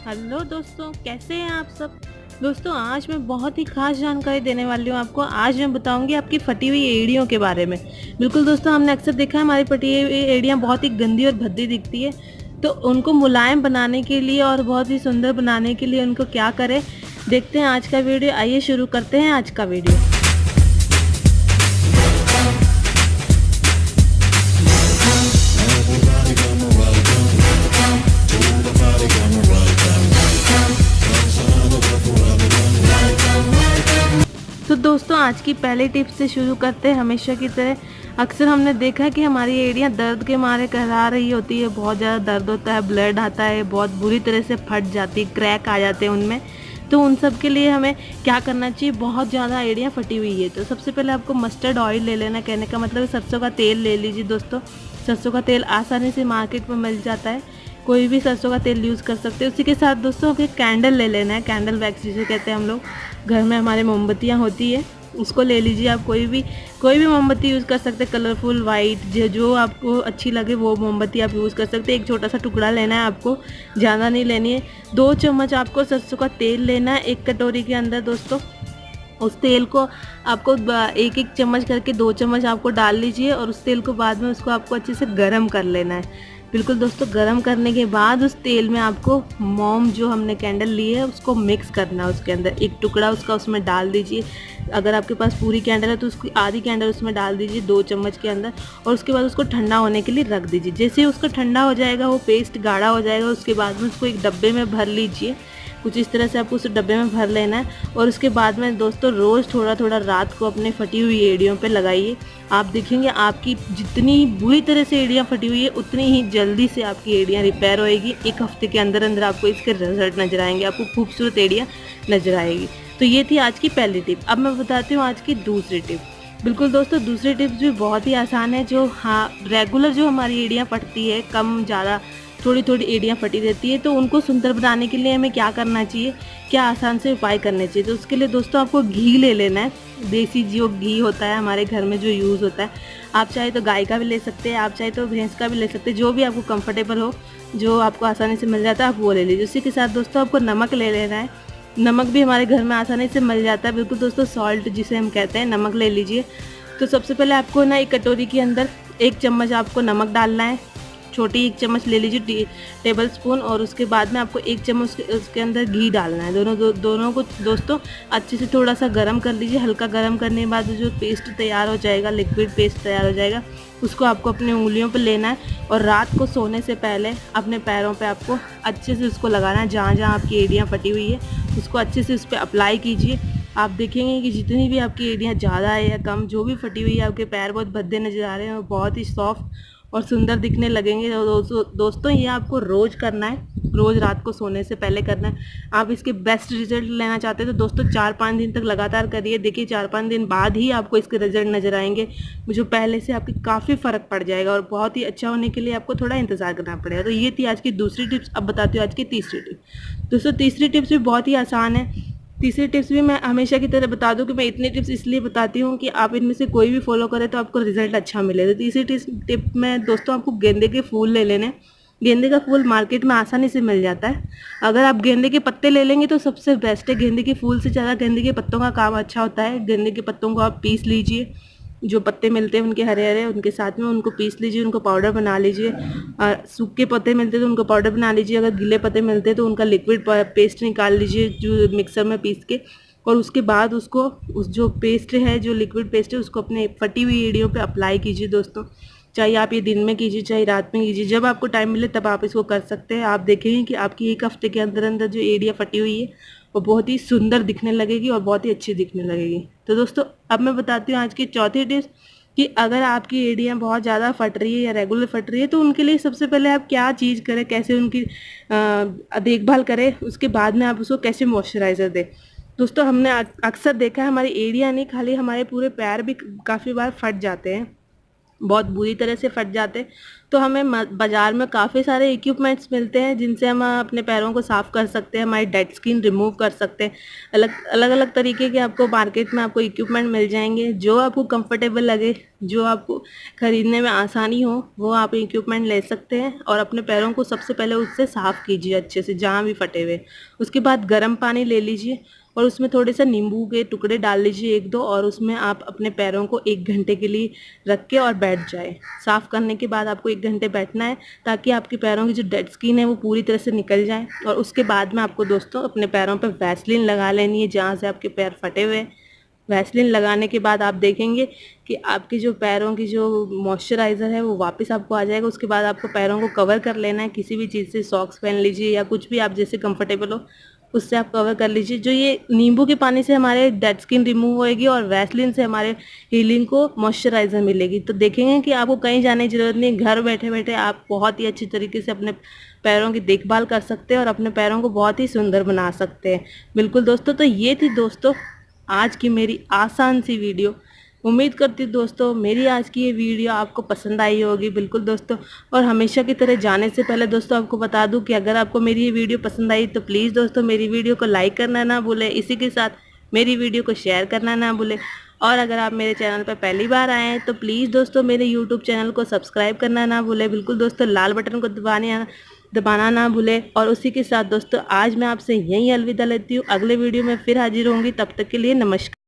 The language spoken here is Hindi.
हेलो दोस्तों, कैसे हैं आप सब। दोस्तों, आज मैं बहुत ही खास जानकारी देने वाली हूँ आपको। आज मैं बताऊंगी आपकी फटी हुई एड़ियों के बारे में। बिल्कुल दोस्तों, हमने अक्सर देखा है हमारी फटी हुई एड़ियाँ बहुत ही गंदी और भद्दी दिखती है। तो उनको मुलायम बनाने के लिए और बहुत ही सुंदर बनाने के लिए उनको क्या करें, देखते हैं आज का वीडियो। आइए शुरू करते हैं आज का वीडियो। तो दोस्तों, आज की पहली टिप से शुरू करते हैं। हमेशा की तरह अक्सर हमने देखा है कि हमारी एड़ियाँ दर्द के मारे कहला रही होती है, बहुत ज़्यादा दर्द होता है, ब्लड आता है, बहुत बुरी तरह से फट जाती, क्रैक आ जाते हैं उनमें। तो उन सब के लिए हमें क्या करना चाहिए, बहुत ज़्यादा एड़ियाँ फटी हुई है तो सबसे पहले आपको मस्टर्ड ऑयल ले लेना। कहने का मतलब सरसों का तेल ले लीजिए दोस्तों। सरसों का तेल आसानी से मार्केट में मिल जाता है, कोई भी सरसों का तेल यूज़ कर सकते हैं। उसी के साथ दोस्तों फिर कैंडल ले लेना है, कैंडल वैक्स जिसे कहते हैं हम लोग। घर में हमारे मोमबत्तियाँ होती है, उसको ले लीजिए। आप कोई भी मोमबत्ती यूज़ कर सकते हैं, कलरफुल वाइट जो आपको अच्छी लगे वो मोमबत्ती आप यूज़ कर सकते हैं। एक छोटा सा टुकड़ा लेना है आपको, ज़्यादा नहीं लेनी है। 2 चम्मच आपको सरसों का तेल लेना है एक कटोरी के अंदर दोस्तों। उस तेल को आपको एक एक चम्मच करके 2 चम्मच आपको डाल लीजिए और उस तेल को बाद में उसको आपको अच्छे से गर्म कर लेना है। बिल्कुल दोस्तों, गर्म करने के बाद उस तेल में आपको मोम जो हमने कैंडल ली है उसको मिक्स करना है। उसके अंदर एक टुकड़ा उसका उसमें डाल दीजिए। अगर आपके पास पूरी कैंडल है तो उसकी आधी कैंडल उसमें डाल दीजिए 2 चम्मच के अंदर, और उसके बाद उसको ठंडा होने के लिए रख दीजिए। जैसे ही उसका ठंडा हो जाएगा, वो पेस्ट गाढ़ा हो जाएगा, उसके बाद में उसको एक डब्बे में भर लीजिए। कुछ इस तरह से आपको उस डब्बे में भर लेना है। और उसके बाद में दोस्तों रोज़ थोड़ा थोड़ा रात को अपने फटी हुई एड़ियों पे लगाइए। आप देखेंगे आपकी जितनी बुरी तरह से एड़ियाँ फटी हुई है उतनी ही जल्दी से आपकी एड़ियाँ रिपेयर होएगी। 1 हफ्ते के अंदर अंदर आपको इसके रिजल्ट नजर आएंगे, आपको खूबसूरत एड़ियाँ नजर आएगी। तो ये थी आज की पहली टिप। अब मैं बताती हूँ आज की दूसरी टिप। बिल्कुल दोस्तों, दूसरी टिप्स भी बहुत ही आसान है। जो रेगुलर जो हमारी एड़ियाँ फटती है, कम ज़्यादा थोड़ी थोड़ी एड़ियाँ फटी रहती है, तो उनको सुंदर बनाने के लिए हमें क्या करना चाहिए, क्या आसान से उपाय करने चाहिए। तो उसके लिए दोस्तों आपको घी ले लेना है। देसी जो घी होता है हमारे घर में जो यूज़ होता है, आप चाहे तो गाय का भी ले सकते हैं, आप चाहे तो भैंस का भी ले सकते हैं, जो भी आपको कंफर्टेबल हो, जो आपको आसानी से मिल जाता है आप वो ले लीजिए। उसी के साथ दोस्तों आपको नमक ले लेना है। नमक भी हमारे घर में आसानी से मिल जाता है। बिल्कुल दोस्तों, सॉल्ट जिसे हम कहते हैं, नमक ले लीजिए। तो सबसे पहले आपको ना एक कटोरी के अंदर 1 चम्मच आपको नमक डालना है। छोटी 1 चम्मच ले लीजिए टेबल स्पून, और उसके बाद में आपको 1 चम्मच उसके अंदर घी डालना है। दोनों को दोस्तों अच्छे से थोड़ा सा गर्म कर लीजिए। हल्का गर्म करने के बाद जो पेस्ट तैयार हो जाएगा, लिक्विड पेस्ट तैयार हो जाएगा, उसको आपको अपनी उंगलियों पर लेना है और रात को सोने से पहले अपने पैरों पे आपको अच्छे से उसको लगाना है। जहाँ जहाँ आपकी एड़ियाँ फटी हुई है उसको अच्छे से उस पर अप्लाई कीजिए। आप देखेंगे कि जितनी भी आपकी एड़ियाँ ज़्यादा है या कम, जो भी फटी हुई है, आपके पैर बहुत भद्दे नज़र आ रहे हैं और बहुत ही सॉफ्ट और सुंदर दिखने लगेंगे। दोस्तों ये आपको रोज़ करना है, रोज़ रात को सोने से पहले करना है। आप इसके बेस्ट रिजल्ट लेना चाहते हैं तो दोस्तों 4-5 दिन तक लगातार करिए। देखिए 4-5 दिन बाद ही आपको इसके रिजल्ट नज़र आएंगे, जो पहले से आपकी काफ़ी फ़र्क पड़ जाएगा, और बहुत ही अच्छा होने के लिए आपको थोड़ा इंतज़ार करना पड़ेगा। तो ये थी आज की दूसरी टिप्स। अब बताती हूँ आज की तीसरी टिप्स। दोस्तों तीसरी टिप्स भी बहुत ही आसान है। तीसरी टिप्स भी मैं हमेशा की तरह बता दूं कि मैं इतनी टिप्स इसलिए बताती हूँ कि आप इनमें से कोई भी फॉलो करें तो आपको रिजल्ट अच्छा मिले। तो तीसरी टिप में दोस्तों आपको गेंदे के फूल ले लेने। गेंदे का फूल मार्केट में आसानी से मिल जाता है। अगर आप गेंदे के पत्ते ले लेंगे तो सबसे बेस्ट है। गेंदे के फूल से ज़्यादा गेंदे के पत्तों का काम अच्छा होता है। गेंदे के पत्तों को आप पीस लीजिए, जो पत्ते मिलते हैं उनके हरे हरे, उनके साथ में उनको पीस लीजिए, उनको पाउडर बना लीजिए। सूखे पत्ते मिलते हैं तो उनको पाउडर बना लीजिए। अगर गीले पत्ते मिलते हैं तो उनका लिक्विड पेस्ट निकाल लीजिए जो मिक्सर में पीस के, और उसके बाद उसको उस जो पेस्ट है, जो लिक्विड पेस्ट है, उसको अपने फटी हुई एड़ियों पे अप्लाई कीजिए दोस्तों। चाहे आप ये दिन में कीजिए चाहे रात में कीजिए, जब आपको टाइम मिले तब आप इसको कर सकते हैं। आप देखेंगे कि आपकी 1 हफ्ते के अंदर अंदर जो एड़ियाँ फटी हुई है वो बहुत ही सुंदर दिखने लगेगी और बहुत ही अच्छी दिखने लगेगी। तो दोस्तों अब मैं बताती हूँ आज की चौथी टिप्स कि अगर आपकी एड़ियाँ बहुत ज़्यादा फट रही है या रेगुलर फट रही है तो उनके लिए सबसे पहले आप क्या चीज़ करें, कैसे उनकी देखभाल करें, उसके बाद में आप उसको कैसे मॉइस्चराइज़र दें। दोस्तों हमने अक्सर देखा है हमारी एड़ियाँ नहीं, खाली हमारे पूरे पैर भी काफ़ी बार फट जाते हैं। बहुत बुरी तरह से फट जाते। तो हमें बाज़ार में काफ़ी सारे इक्विपमेंट्स मिलते हैं जिनसे हम अपने पैरों को साफ़ कर सकते हैं, हमारी डेड स्किन रिमूव कर सकते हैं। अलग अलग तरीके के आपको मार्केट में आपको इक्विपमेंट मिल जाएंगे, जो आपको कंफर्टेबल लगे, जो आपको ख़रीदने में आसानी हो, वो आप इक्विपमेंट ले सकते हैं। और अपने पैरों को सबसे पहले उससे साफ़ कीजिए अच्छे से, जहाँ भी फटे हुए। उसके बाद गर्म पानी ले लीजिए और उसमें थोड़े से नींबू के टुकड़े डाल लीजिए 1-2, और उसमें आप अपने पैरों को 1 घंटे के लिए रख के और बैठ जाए। साफ़ करने के बाद आपको 1 घंटे बैठना है, ताकि आपके पैरों की जो डेड स्किन है वो पूरी तरह से निकल जाए। और उसके बाद में आपको दोस्तों अपने पैरों पर वैसलीन लगा लेनी है, जहाँ से आपके पैर फटे हुए हैं। वैसलीन लगाने के बाद आप देखेंगे कि आपके जो पैरों की जो मॉइस्चराइज़र है वो वापस आपको आ जाएगा। उसके बाद आपको पैरों को कवर कर लेना है किसी भी चीज़ से, सॉक्स पहन लीजिए या कुछ भी आप जैसे कंफर्टेबल हो उससे आप कवर कर लीजिए। जो ये नींबू के पानी से हमारे डेड स्किन रिमूव होएगी और वैसलीन से हमारे हीलिंग को मॉइस्चराइज़र मिलेगी। तो देखेंगे कि आपको कहीं जाने की ज़रूरत नहीं, घर बैठे बैठे आप बहुत ही अच्छी तरीके से अपने पैरों की देखभाल कर सकते हैं और अपने पैरों को बहुत ही सुंदर बना सकते हैं। बिल्कुल दोस्तों, तो ये थी दोस्तों आज की मेरी आसान सी वीडियो। उम्मीद करती हूँ दोस्तों मेरी आज की ये वीडियो आपको पसंद आई होगी। बिल्कुल दोस्तों, और हमेशा की तरह जाने से पहले दोस्तों आपको बता दूं कि अगर आपको मेरी ये वीडियो पसंद आई तो प्लीज़ दोस्तों मेरी वीडियो को लाइक करना ना भूलें, इसी के साथ मेरी वीडियो को शेयर करना ना भूलें। और अगर आप मेरे चैनल पर पहली बार आए हैं तो प्लीज़ दोस्तों मेरे यूट्यूब चैनल को सब्सक्राइब करना ना भूलें। बिल्कुल दोस्तों, लाल बटन को दबाना ना भूलें। और उसी के साथ दोस्तों आज मैं आपसे यहीं अलविदा लेती हूँ। अगले वीडियो में फिर हाजिर होंगी, तब तक के लिए नमस्कार।